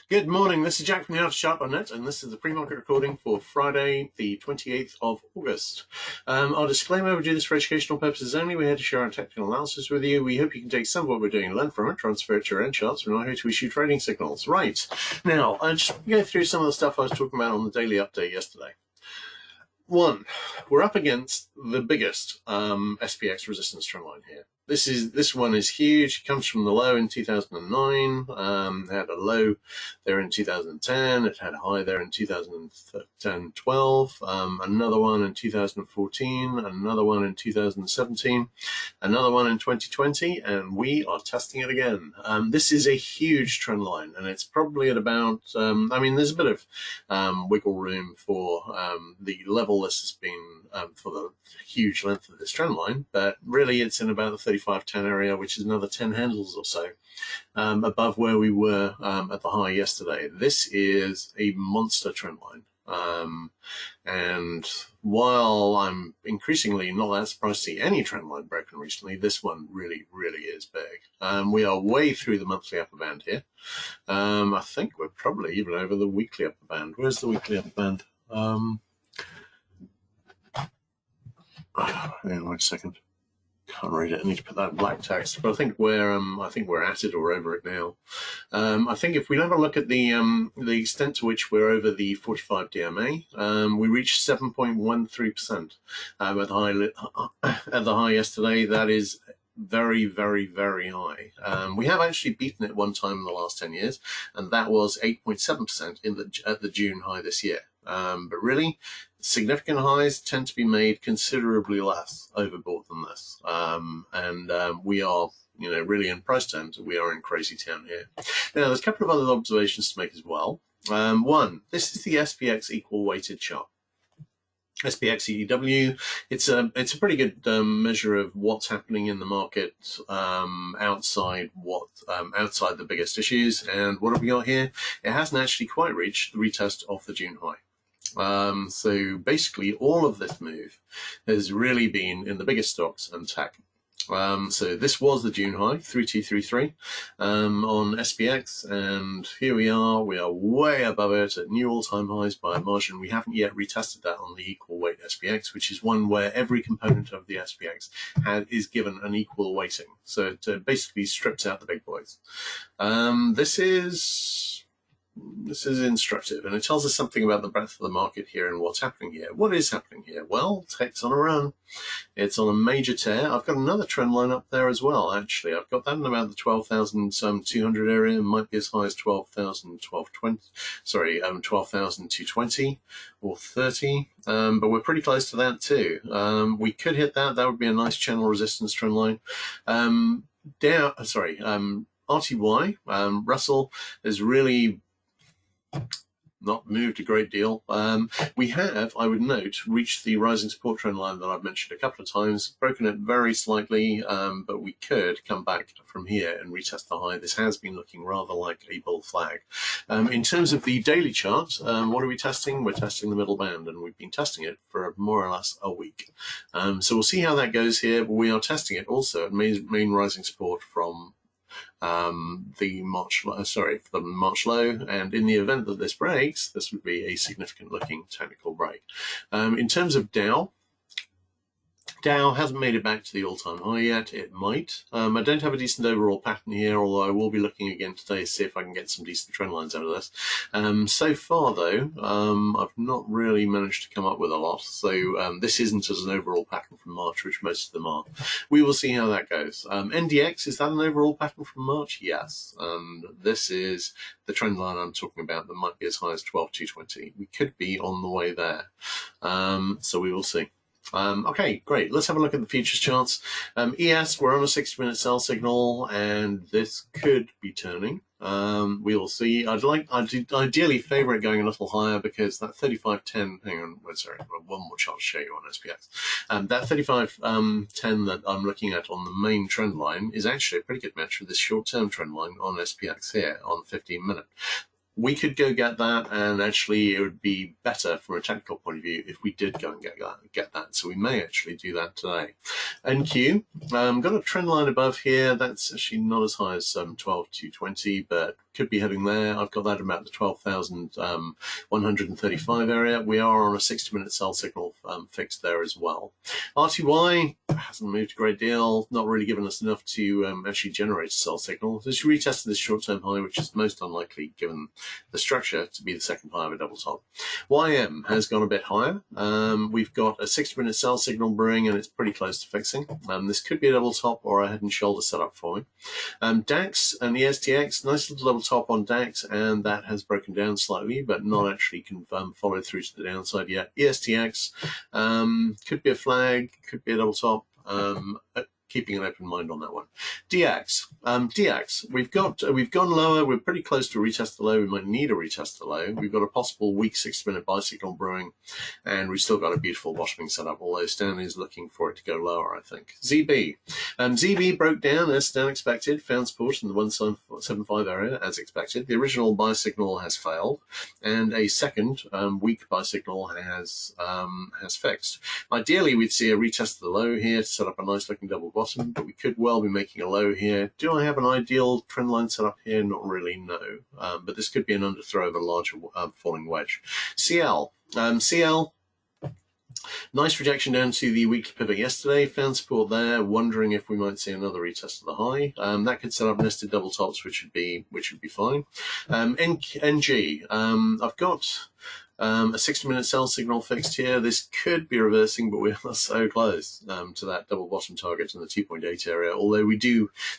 Good morning, this is Jack from the Aftershock.net, and this is the pre-market recording for Friday, the 28th of August. Our disclaimer, we do this for educational purposes only. We're here to share our technical analysis with you. We hope you can take some of what we're doing and learn from it, transfer it to your own charts. We're not here to issue trading signals. Right, now, I'll just go through some of the stuff I was talking about on the daily update yesterday. One, we're up against the biggest SPX resistance trend line here. This one is huge. It comes from the low in 2009. It had a low there in 2010. It had a high there in 2012. Another one in 2014. Another one in 2017. Another one in 2020, and we are testing it again. This is a huge trend line, and it's probably at about. There's a bit of wiggle room for the level this has been for the huge length of this trend line, but really it's in about the 35.10 area, which is another 10 handles or so above where we were at the high yesterday. This is a monster trend line. And while I'm increasingly not that surprised to see any trend line broken recently, this one really is big. We are way through the monthly upper band here. I think we're probably even over the weekly upper band. Where's the weekly upper band? Hang on a second. Can't read it. I need to put that in black text. But I think we're at it or over it now. I think if we have a look at the extent to which we're over the 45 DMA, we reached 7.13% at the high yesterday. That is very high. We have actually beaten it one time in the last 10 years, and that was 8.7% at the June high this year. But really, significant highs tend to be made considerably less overbought than this. We are, really in price terms, we are in crazy town here. Now, there's a couple of other observations to make as well. One, this is the SPX equal weighted chart. SPX EDW, it's a pretty good measure of what's happening in the market outside the biggest issues. And what have we got here? It hasn't actually quite reached the retest of the June high. So basically all of this move has really been in the biggest stocks and tech. So this was the June high, 3233 on SPX, and here we are way above it at new all-time highs by a margin. We haven't yet retested that on the equal weight SPX, which is one where every component of the SPX is given an equal weighting. So it basically strips out the big boys. This is instructive, and it tells us something about the breadth of the market here and what's happening here. What is happening here? Well, tech's on a run. It's on a major tear. I've got another trend line up there as well, actually. I've got that in about the 12,200 area. It might be as high as 12,220 or 30. But we're pretty close to that too. We could hit that. That would be a nice channel resistance trend line. RTY, Russell has really not moved a great deal. We have, I would note, reached the rising support trend line that I've mentioned a couple of times, broken it very slightly, but we could come back from here and retest the high. This has been looking rather like a bull flag. In terms of the daily chart, what are we testing? We're testing the middle band, and we've been testing it for more or less a week. So we'll see how that goes here. We are testing it also at main rising support from the March low, and in the event that this breaks, this would be a significant looking technical break. In terms of Dow hasn't made it back to the all-time high yet. It might. I don't have a decent overall pattern here, although I will be looking again today to see if I can get some decent trend lines out of this. So far, though, I've not really managed to come up with a lot. So this isn't as an overall pattern from March, which most of them are. We will see how that goes. NDX, is that an overall pattern from March? Yes. This is the trend line I'm talking about that might be as high as 12,220. We could be on the way there. So we will see. Okay, great. Let's have a look at the futures charts. ES, we're on a 60-minute sell signal, and this could be turning. We will see. I'd ideally favor it going a little higher, because that 35.10, hang on, one more chart to show you on SPX. That 35.10 that I'm looking at on the main trend line is actually a pretty good match for this short-term trend line on SPX here on 15-minute. We could go get that, and actually it would be better from a technical point of view if we did go and get that. So we may actually do that today. NQ, got a trend line above here. That's actually not as high as 12,220, but could be heading there. I've got that about the 12,135 area. We are on a 60-minute sell signal fixed there as well. RTY hasn't moved a great deal, not really given us enough to actually generate a sell signal. This retested this short-term high, which is most unlikely given the structure to be the second high of a double top. YM has gone a bit higher. We've got a 60-minute sell signal brewing, and it's pretty close to fixing. This could be a double top or a head and shoulder setup for me. DAX and ESTX, nice little double top on DAX, and that has broken down slightly, but not actually followed through to the downside yet. ESTX could be a flag, could be a double top. Keeping an open mind on that one. DX, we've gone lower. We're pretty close to a retest the low. We might need a retest the low. We've got a possible weak 60-minute buy signal brewing, and we've still got a beautiful bottoming setup. Although Stan is looking for it to go lower, I think. ZB, ZB broke down as Stan expected. Found support in the 175 area as expected. The original buy signal has failed, and a second weak buy signal has fixed. Ideally, we'd see a retest of the low here to set up a nice looking double bottom, but we could well be making a low here. Do I have an ideal trend line set up here? Not really, no. But this could be an underthrow of a larger falling wedge. CL, nice rejection down to the weekly pivot yesterday. Found support there. Wondering if we might see another retest of the high. That could set up nested double tops, which would be fine. NG, I've got a 60-minute sell signal fixed here. This could be reversing, but we are so close to that double bottom target in the 2.8 area. Although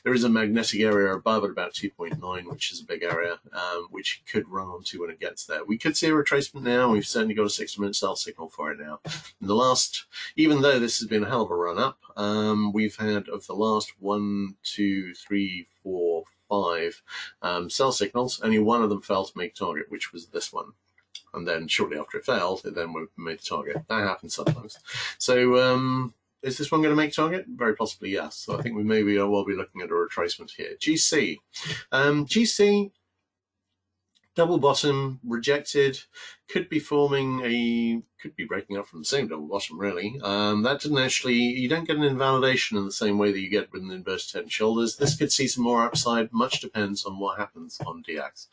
there is a magnetic area above at about 2.9, which is a big area, which could run onto when it gets there. We could see a retracement now. We've certainly got a 60-minute sell signal for it now. Even though this has been a hell of a run up, we've had of the last 1, 2, 3, 4, 5 sell signals, only one of them failed to make target, which was this one. And then shortly after it failed, it then made the target. That happens sometimes. So is this one going to make target? Very possibly, yes. So I think we maybe will be looking at a retracement here. GC. GC, double bottom, rejected, could be breaking up from the same double bottom, really. That didn't actually, you don't get an invalidation in the same way that you get with an inverted head and shoulders. This could see some more upside. Much depends on what happens on DX.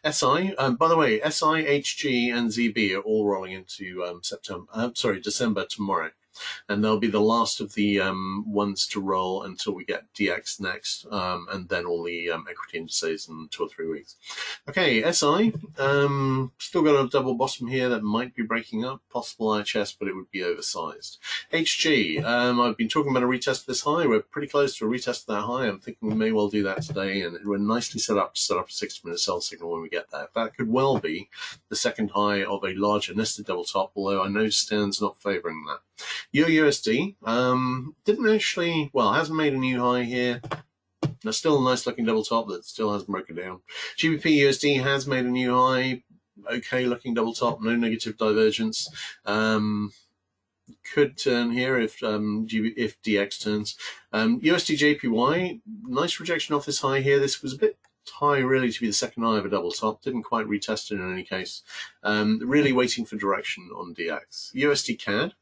SI, by the way, SI, HG, and ZB are all rolling into December tomorrow. And they'll be the last of the ones to roll until we get DX next, and then all the equity indices in 2 or 3 weeks. Okay, SI, still got a double bottom here that might be breaking up, possible IHS, but it would be oversized. HG, I've been talking about a retest of this high. We're pretty close to a retest of that high. I'm thinking we may well do that today, and we're nicely set up to set up a 60-minute sell signal when we get there. That could well be the second high of a larger nested double top, although I know Stan's not favoring that. USD hasn't made a new high here. There's still a nice looking double top that still hasn't broken down. GBP USD has made a new high. Okay looking double top, no negative divergence. Could turn here if DX turns. USD JPY, nice rejection off this high here. This was a bit high really to be the second high of a double top. Didn't quite retest it in any case. Really waiting for direction on DX. USD CAD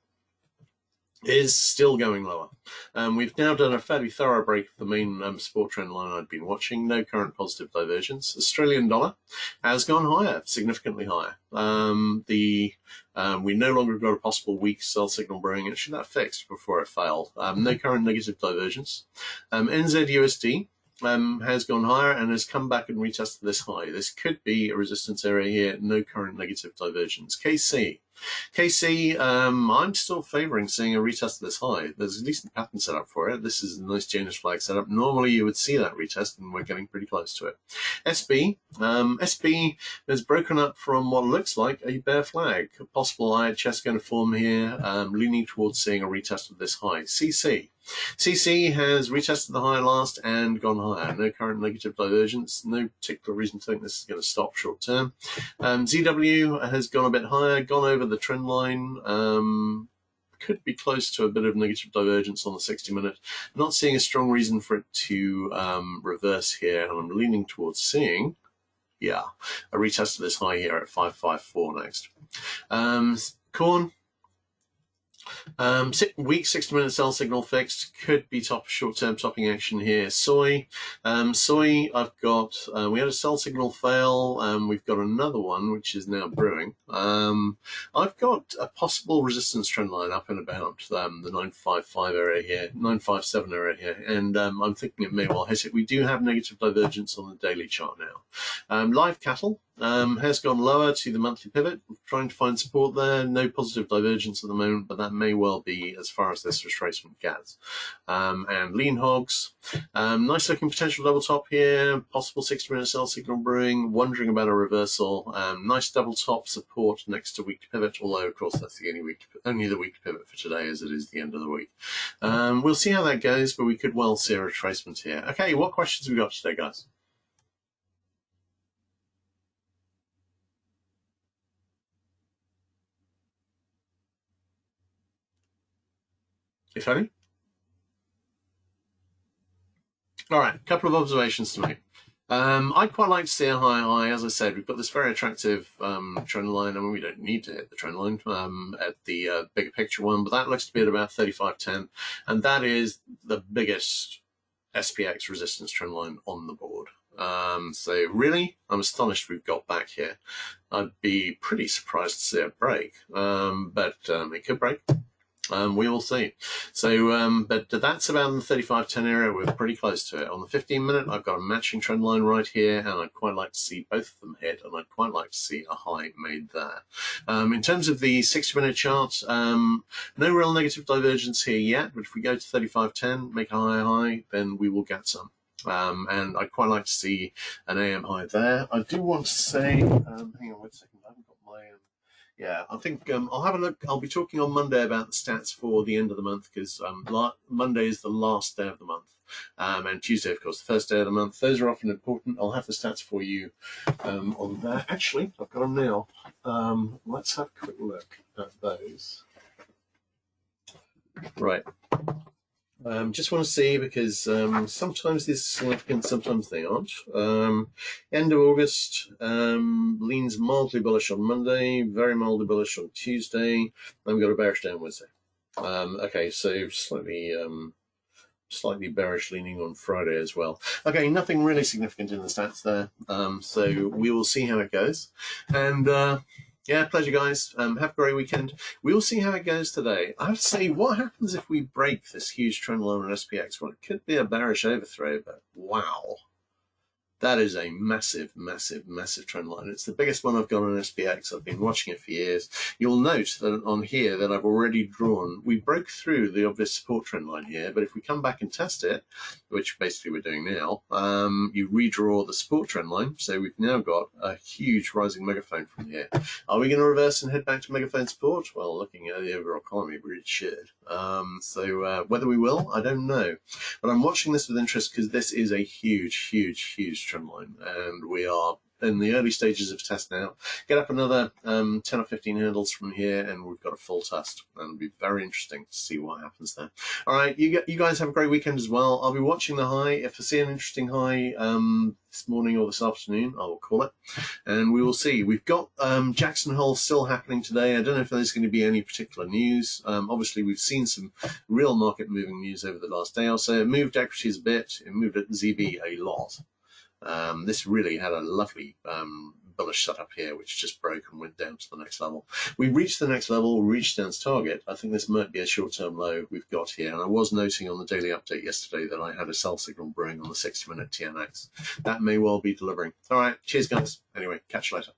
is still going lower. We've now done a fairly thorough break of the main support trend line I'd been watching. No current positive divergence. Australian dollar has gone higher, significantly higher. We no longer got a possible weak sell signal brewing. Actually, that fixed before it failed. No current negative divergence. NZUSD has gone higher and has come back and retested this high. This could be a resistance area here. No current negative divergence. KC, I'm still favoring seeing a retest of this high. There's a decent pattern set up for it. This is a nice Janus flag setup. Normally you would see that retest, and we're getting pretty close to it. SB has broken up from what looks like a bear flag. A possible IHS going to form here, leaning towards seeing a retest of this high. CC has retested the high last and gone higher. No current negative divergence. No particular reason to think this is going to stop short term. ZW has gone a bit higher, gone over the trend line. Could be close to a bit of negative divergence on the 60-minute. Not seeing a strong reason for it to reverse here, and I'm leaning towards seeing, a retest of this high here at 554 next. Corn. Weak 60-minute sell signal fixed, could be short-term topping action here. Soy, I've got, we had a sell signal fail, we've got another one which is now brewing. I've got a possible resistance trend line up and about the 955 area here, 957 area here, and I'm thinking it may well hit it. We do have negative divergence on the daily chart now. Live cattle has gone lower to the monthly pivot, trying to find support there. No positive divergence at the moment, but that may well be as far as this retracement gets. And lean hogs, nice looking potential double top here, possible 60-minute sell signal brewing, wondering about a reversal. Nice double top support next to week to pivot, although of course that's the only the week to pivot for today, as it is the end of the week. We'll see how that goes, but we could well see a retracement here. Okay, what questions have we got today, guys? If any? All right, a couple of observations to make. I'd quite like to see a high. As I said, we've got this very attractive trend line. I mean, we don't need to hit the trend line at the bigger picture one, but that looks to be at about 35.10, and that is the biggest SPX resistance trend line on the board. So really, I'm astonished we've got back here. I'd be pretty surprised to see it break, but it could break. We will see. So, but that's about in the 35.10 area. We're pretty close to it. On the 15-minute, I've got a matching trend line right here, and I'd quite like to see both of them hit, and I'd quite like to see a high made there. In terms of the 60-minute chart, no real negative divergence here yet, but if we go to 35.10, make a high, then we will get some. And I'd quite like to see an AM high there. I do want to say, hang on one second, I haven't got my... Yeah, I think I'll have a look. I'll be talking on Monday about the stats for the end of the month, because Monday is the last day of the month, and Tuesday, of course, the first day of the month. Those are often important. I'll have the stats for you on that. Actually, I've got them now. Let's have a quick look at those. Right. Just want to see, because sometimes these are significant, sometimes they aren't. End of August, leans mildly bullish on Monday, very mildly bullish on Tuesday, and we've got a bearish day on Wednesday. Okay, so slightly bearish leaning on Friday as well. Okay, nothing really significant in the stats there, so we will see how it goes. And yeah, pleasure, guys. Have a great weekend. We will see how it goes today. I have to say, what happens if we break this huge trend line on SPX? Well, it could be a bearish overthrow, but wow. That is a massive, massive, massive trend line. It's the biggest one I've got on SPX. I've been watching it for years. You'll note that on here that I've already drawn, we broke through the obvious support trend line here, but if we come back and test it, which basically we're doing now, you redraw the support trend line. So we've now got a huge rising megaphone from here. Are we going to reverse and head back to megaphone support? Well, looking at the overall economy, we should. So whether we will, I don't know. But I'm watching this with interest, because this is a huge, huge, huge trend line, and we are in the early stages of test now. Get up another 10 or 15 handles from here, and we've got a full test, and it'll be very interesting to see what happens there. All right, you guys have a great weekend as well. I'll be watching the high. If I see an interesting high this morning or this afternoon, I will call it, and we will see. We've got Jackson Hole still happening today. I don't know if there's going to be any particular news. Obviously, we've seen some real market moving news over the last day or so. It moved equities a bit. It moved at ZB a lot. This really had a lovely bullish setup here, which just broke and went down to the next level. We reached the next level, reached down to target. I think this might be a short-term low we've got here. And I was noting on the daily update yesterday that I had a sell signal brewing on the 60-minute TNX. That may well be delivering. All right, cheers, guys. Anyway, catch you later.